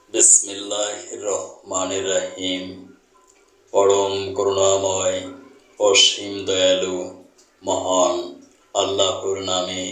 বিসমিল্লাহির রহমানির রহিম। পরম করুণাময় অসীম দয়ালু মহান আল্লাহর নামে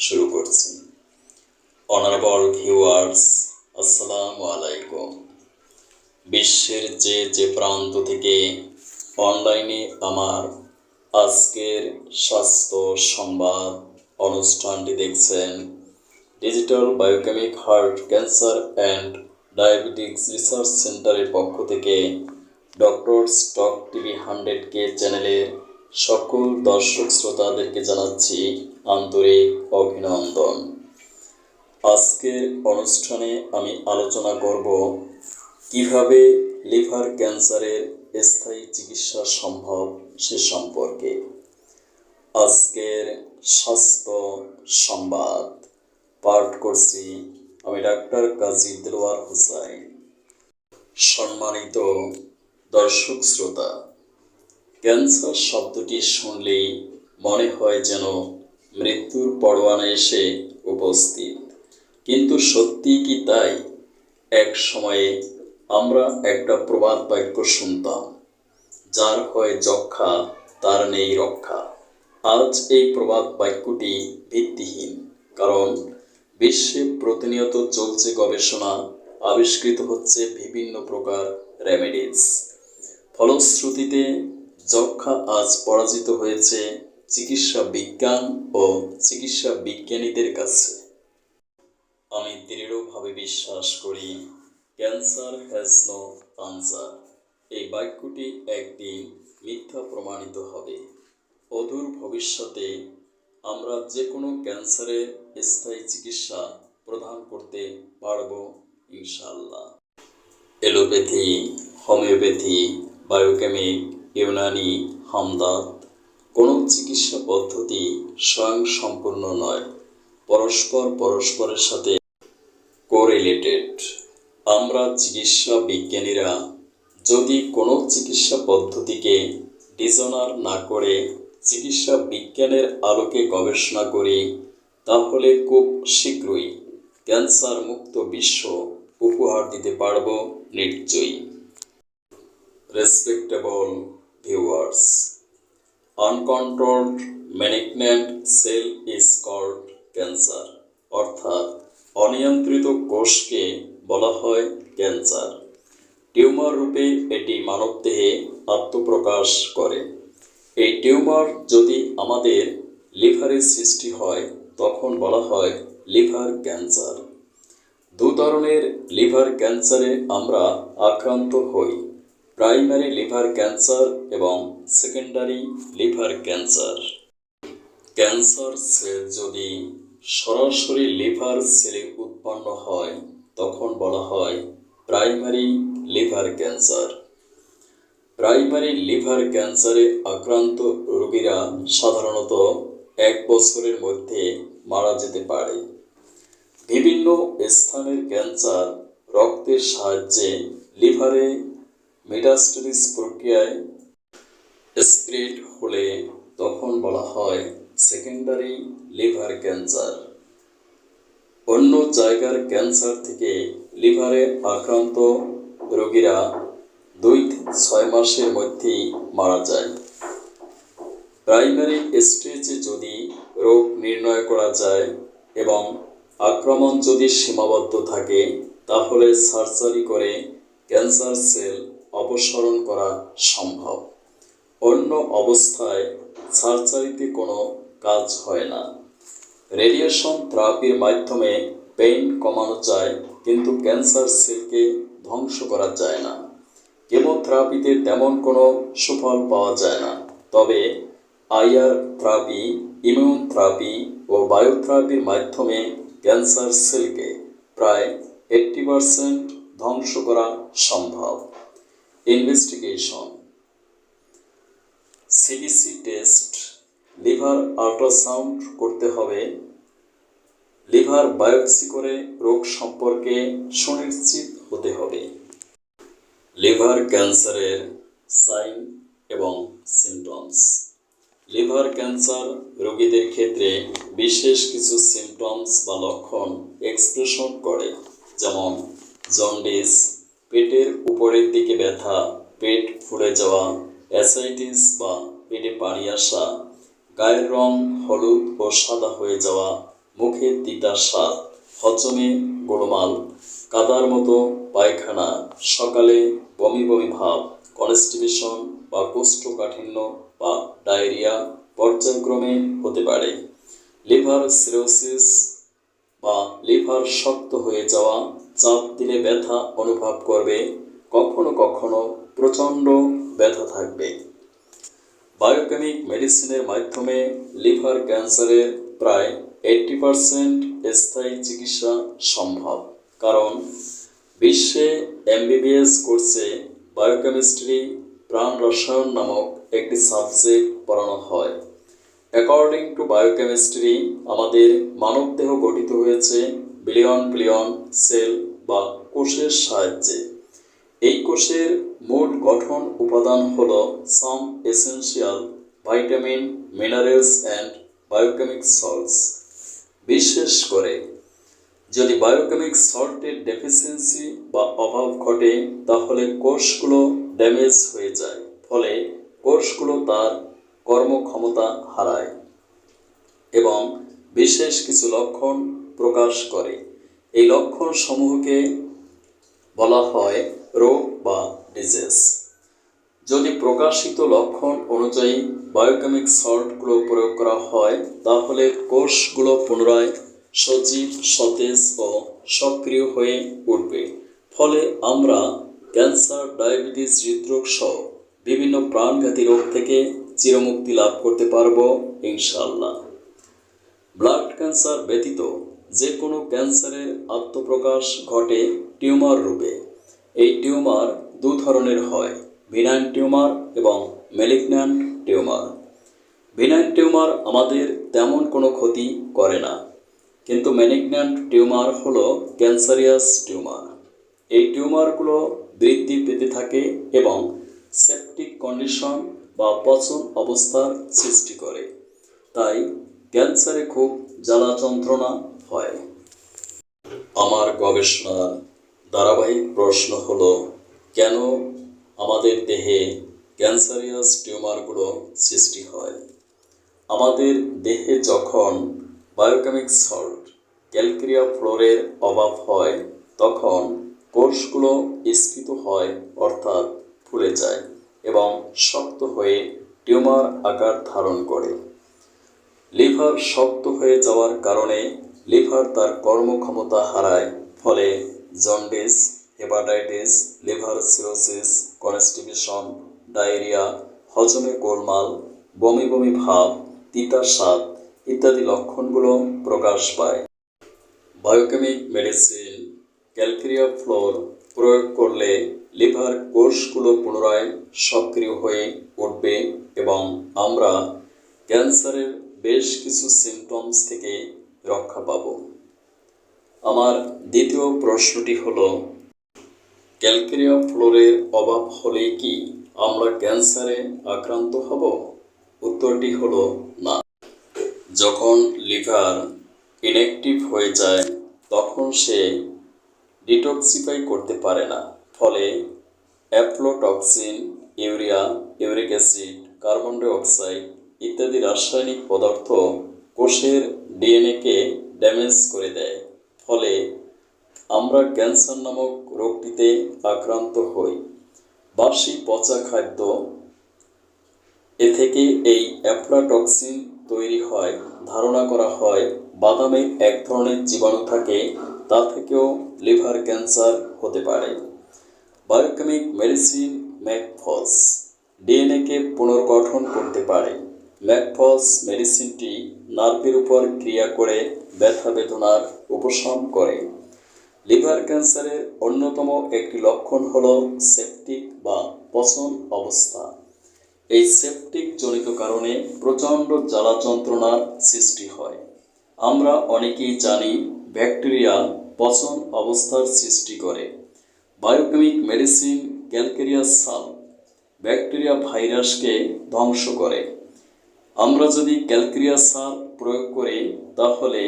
শুরু করছি। অনারেবল ভিউয়ার্স, আসসালামু আলাইকুম। বিশ্বের যে প্রান্ত থেকে অনলাইনে আমার আজকের স্বাস্থ্য সংবাদ অনুষ্ঠানটি দেখছেন, digital biochemic heart cancer and diabetics research সেন্টারের পক্ষ থেকে ডক্টরস টক টিভি 100K চ্যানেলের সকল দর্শক শ্রোতাদেরকে জানাচ্ছি আন্তরিক অভিনন্দন। আজকের অনুষ্ঠানে আমি আলোচনা করব কিভাবে লিভার ক্যান্সারের স্থায়ী চিকিৎসা সম্ভব সে সম্পর্কে। আজকের স্বাস্থ্য সংবাদ পাঠ করছি আমি ডাক্তার কাজী দেলোয়ার হোসেন। সম্মানিত দর্শক শ্রোতা, ক্যান্সার শব্দটি শুনলেই মনে হয় যেন মৃত্যুর পরোয়ানা এসে উপস্থিত, কিন্তু সত্যি কি তাই? এক সময়ে আমরা একটা প্রবাদ বাক্য শুনতাম, যার হয় যক্ষা তার নেই রক্ষা। আজ এই প্রবাদ বাক্যটি ভিত্তিহীন, কারণ বিশ্বে প্রতিনিয়ত চলছে গবেষণা, আবিষ্কৃত হচ্ছে বিভিন্ন প্রকার রেমেডিজ। ফলশ্রুতিতে যক্ষা আজ পরাজিত হয়েছে চিকিৎসা বিজ্ঞান ও চিকিৎসা বিজ্ঞানীদের কাছে। আমি দৃঢ়ভাবে বিশ্বাস করি, ক্যান্সার হ্যাজ নো আনসার। এই বাক্যটি একদিন মিথ্যা প্রমাণিত হবে। অদূর ভবিষ্যতে আমরা যে কোনো ক্যান্সারের স্থায়ী চিকিৎসা প্রদান করতে পারব ইনশাআল্লাহ। Allopathy, homeopathy, biochemic, Unani, Hamdard কোনো চিকিৎসা পদ্ধতি স্বয়ংসম্পূর্ণ নয়, পরস্পরের সাথে কোরিলেটেড। আমরা চিকিৎসা বিজ্ঞানীরা যদি কোনো চিকিৎসা পদ্ধতিকে ডিসঅনার না করে চিকিৎসা বিজ্ঞানের আলোকে গবেষণা করি, তাহলে খুব শীঘ্রই ক্যান্সার মুক্ত বিশ্ব উপহার দিতে পারব নিশ্চয়ই। Respectable viewers, uncontrolled malignant cell is called cancer, অর্থাৎ অনিয়ন্ত্রিত কোষকে বলা হয় ক্যান্সার। টিউমার রূপে এটি মানবদেহে আত্মপ্রকাশ করে। এই টিউমার যদি আমাদের লিভারে সৃষ্টি হয়, তখন বলা হয় লিভার ক্যান্সার। দু ধরনের লিভার ক্যান্সারে আমরা আক্রান্ত হই, প্রাইমারি লিভার ক্যান্সার এবং secondary liver cancer. Cancer cell যদি সরাসরি লিভার সেলে উৎপন্ন হয়, তখন বলা হয় primary liver cancer. Primary liver ক্যান্সারে আক্রান্ত রোগীরা সাধারণত 1 বছরের মধ্যে মারা যেতে পারে। বিভিন্ন স্থানের ক্যান্সার রক্তের সাহায্যে লিভারে মেটাস্টেসিস প্রক্রিয়ায় স্প্রেড হলে তখন বলা হয় সেকেন্ডারি লিভার ক্যান্সার। অন্য জায়গার ক্যান্সার থেকে লিভারে আক্রান্ত রোগীরা 2-6 মাসের মধ্যেই মারা যায়। প্রাইমারি স্টেজে যদি রোগ নির্ণয় করা যায় এবং আক্রমণ যদি সীমাবদ্ধ থাকে, তাহলে সার্জারি করে ক্যান্সার সেল অপসারণ করা সম্ভব। অন্য অবস্থায় সার্জারিতে কোনো কাজ হয় না। রেডিয়েশন থেরাপির মাধ্যমে পেইন কমানো যায়, কিন্তু ক্যান্সার সেলকে ধ্বংস করা যায় না। কেমোথেরাপিতে তেমন কোনো সুফল পাওয়া যায় না, তবে আইআর থেরাপি, ইমিউন থেরাপি ও বায়োথেরাপির মাধ্যমে ক্যান্সার সেলকে প্রায় 80% ধ্বংস করা সম্ভব। Investigation: CBC test, liver ultrasound করতে হবে, লিভার বায়োপসি করে রোগ সম্পর্কে সুনিশ্চিত হতে হবে। লিভার ক্যান্সারের সাইন এবং সিমটমস: লিভার ক্যান্সার রোগীদের ক্ষেত্রে বিশেষ কিছু সিমটমস বা লক্ষণ এক্সপ্রেশন করে, যেমন জন্ডিস, পেটের উপরের দিকে ব্যথা, পেট ফুলে যাওয়া, অ্যাসাইটিস বা পেটে পানি আসা, গায়ের রং হলুদ ও সাদা হয়ে যাওয়া, মুখে তিতা স্বাদ, হজমে গোলমাল, কাদার মতো পায়খানা, সকালে বমি বমি ভাব, কনস্টিপেশন বা কোষ্ঠকাঠিন্য বা ডায়রিয়া পর্যায়ক্রমে হতে পারে। লিভার সিরোসিস বা লিভার শক্ত হয়ে যাওয়া, চাপ দিলে ব্যথা অনুভব করবে, কখনো কখনো প্রচণ্ড ব্যথা থাকবে। বায়োকেমিক মেডিসিনের মাধ্যমে লিভার ক্যান্সারের প্রায় 80% স্থায়ী চিকিৎসা সম্ভব, কারণ বিশ্বে এমবিবিএস কোর্সে বায়োকেমিস্ট্রি প্রাণ রসায়ন নামক একটি সাবজেক্ট পড়ানো হয়। অ্যাকর্ডিং টু বায়োকেমিস্ট্রি, আমাদের মানবদেহ গঠিত হয়েছে বিলিয়ন বিলিয়ন সেল বা কোষের সাহায্যে। এই কোষের মূল গঠন উপাদান হল some essential vitamin, minerals and biochemic salts. বিশেষ করে যদি বায়োকেমিক সল্টের ডেফিসিয়েন্সি বা অভাব ঘটে, তাহলে কোষগুলো ড্যামেজ হয়ে যায়, ফলে কোষগুলো তার কর্মক্ষমতা হারায় এবং বিশেষ কিছু লক্ষণ প্রকাশ করে। এই লক্ষণ সমূহকে বলা হয় রোগ বা ডিজিজ। যদি প্রকাশিত লক্ষণ অনুযায়ী বায়োকেমিক সল্টগুলো প্রয়োগ করা হয়, তাহলে কোষগুলো পুনরায় সজীব, সতেজ ও সক্রিয় হয়ে উঠবে, ফলে আমরা ক্যান্সার, ডায়াবেটিস, হৃদরোগ সহ বিভিন্ন প্রাণঘাতী রোগ থেকে চিরমুক্তি লাভ করতে পারব ইনশাআল্লাহ। ব্লাড ক্যান্সার ব্যতীত যে কোনো ক্যান্সারের আত্মপ্রকাশ ঘটে টিউমার রূপে। এই টিউমার দু ধরনের হয়, বিনাইন টিউমার এবং ম্যালিগন্যান্ট টিউমার। বিনাইন টিউমার আমাদের তেমন কোনো ক্ষতি করে না, কিন্তু ম্যালিগন্যান্ট টিউমার হলো ক্যান্সারিয়াস টিউমার। এই টিউমারগুলো বৃদ্ধি পেতে থাকে এবং সেপটিক কন্ডিশন বা পচন অবস্থার সৃষ্টি করে, তাই ক্যান্সারে খুব জ্বালা যন্ত্রণা হয়। আমার গবেষণার ধারাবাহিক প্রশ্ন হলো, কেন আমাদের দেহে ক্যান্সারিয়াস টিউমারগুলো সৃষ্টি হয়? আমাদের দেহে যখন বায়োকেমিক সল্ট, ক্যালকেরিয়া ফ্লোরের অভাব হয়, তখন কোষগুলো স্ফীত হয়, অর্থাৎ ফুলে যায় এবং শক্ত হয়ে টিউমার আকার ধারণ করে। লিভার শক্ত হয়ে যাওয়ার কারণে লিভার তার কর্মক্ষমতা হারায়, ফলে jaundice, hepatitis, liver cirrhosis, constipation, diarrhoea, হজমে গোলমাল, বমি বমি ভাব, তিতা স্বাদ ইত্যাদি লক্ষণগুলো প্রকাশ পায়। বায়োকেমিক মেডিসিন ক্যালকেরিয়া ফ্লোর প্রয়োগ করলে লিভার কোষগুলো পুনরায় সক্রিয় হয়ে উঠবে এবং আমরা ক্যান্সারের বেশ কিছু সিমটমস থেকে রক্ষা পাব। আমার দ্বিতীয় প্রশ্নটি হলো, ক্যালকেরিয়া ফ্লোরের অভাব হলেই কি আমরা ক্যান্সারে আক্রান্ত হব? উত্তরটি হলো না। যখন লিভার ইনঅ্যাক্টিভ হয়ে যায়, তখন সে ডিটক্সিফাই করতে পারে না, ফলে অ্যাফ্লোটক্সিন, urea, uric acid, carbon die oxide ইত্যাদি রাসায়নিক পদার্থ কোষের ডিএনএকে ড্যামেজ করে দেয়, ফলে আমরা ক্যান্সার নামক রোগটিতে আক্রান্ত হই। বাসি পচা খাদ্য, এ থেকে এই অ্যাফ্লোটক্সিন তৈরি হয়। ধারণা করা হয় বাদামে এক ধরনের জীবাণু থাকে, তা থেকেও লিভার ক্যান্সার হতে পারে। বায়োকেমিক মেডিসিন ম্যাকফস ডিএনএকে পুনর্গঠন করতে পারে। ম্যাকফস মেডিসিনটি নার্ভের উপর ক্রিয়া করে ব্যথা বেদনার উপশম করে। লিভার ক্যান্সারের অন্যতম একটি লক্ষণ হল সেপটিক বা পচন অবস্থা। এই সেপটিক জনিত কারণে প্রচণ্ড জ্বালা যন্ত্রণার সৃষ্টি হয়। আমরা অনেকেই জানি ব্যাকটেরিয়া পচন অবস্থার সৃষ্টি করে। বায়োকেমিক মেডিসিন ক্যালকেরিয়া সাল ব্যাকটেরিয়া ভাইরাসকে ধ্বংস করে। আমরা যদি ক্যালকেরিয়া সাল প্রয়োগ করি, তাহলে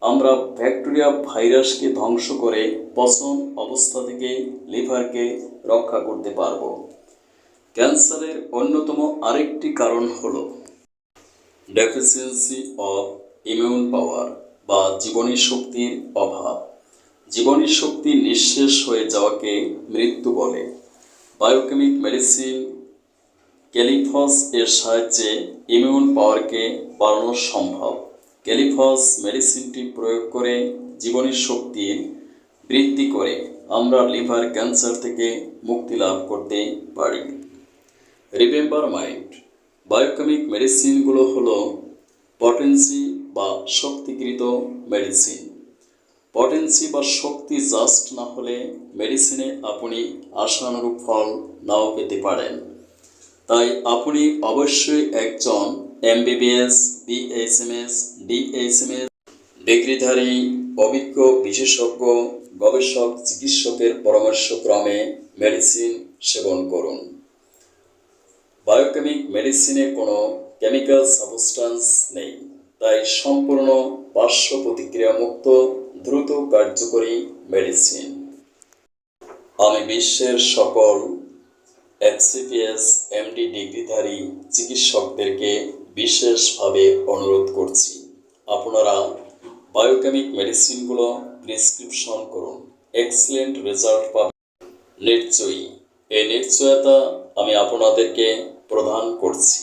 আমরা ব্যাকটেরিয়া ভাইরাসকে ধ্বংস করে পচন অবস্থা থেকে লিভারকে রক্ষা করতে পারব। ক্যান্সারের অন্যতম আরেকটি কারণ হলো ডেফিসিয়েন্সি অফ ইমিউন পাওয়ার বা জীবনী শক্তির অভাব। জীবনী শক্তি নিঃশেষ হয়ে যাওয়াকে মৃত্যু বলে। বায়োকেমিক মেডিসিন ক্যালিফস এর সাহায্যে ইমিউন পাওয়ারকে বাড়ানো সম্ভব। ক্যালিফস মেডিসিনটি প্রয়োগ করে জীবনী শক্তি বৃদ্ধি করে আমরা লিভার ক্যান্সার থেকে মুক্তি লাভ করতে পারি। রিমেম্বার মাইন্ড, বায়োকেমিক মেডিসিনগুলো হলো পটেন্সি বা শক্তিকৃত মেডিসিন। পটেন্সি বা শক্তি জাস্ট না হলে মেডিসিনে আপনি আশানুরূপ ফল নাও পেতে পারেন। তাই আপনি অবশ্যই একজন এমবিবিএস, বিএসএমএস, ডিএসএমএস ডিগ্রিধারী অভিজ্ঞ বিশেষজ্ঞ গবেষক চিকিৎসকের পরামর্শক্রমে মেডিসিন সেবন করুন। বায়োকেমিক মেডিসিনে কোনো কেমিক্যাল সাবস্টেন্স নেই, তাই সম্পূর্ণ পার্শ্ব প্রতিক্রিয়া মুক্ত দ্রুত কার্যকরী মেডিসিন। আমি বিশ্বের সকল এফসিপিএস এমডি ডিগ্রিধারী চিকিৎসকদেরকে বিশেষভাবে অনুরোধ করছি, আপনারা বায়োকেমিক মেডিসিনগুলো প্রেসক্রিপশন করুন, এক্সেলেন্ট রেজাল্ট পাবেন নিশ্চয়ই। এই নিশ্চয়তা আমি আপনাদেরকে প্রদান করছি।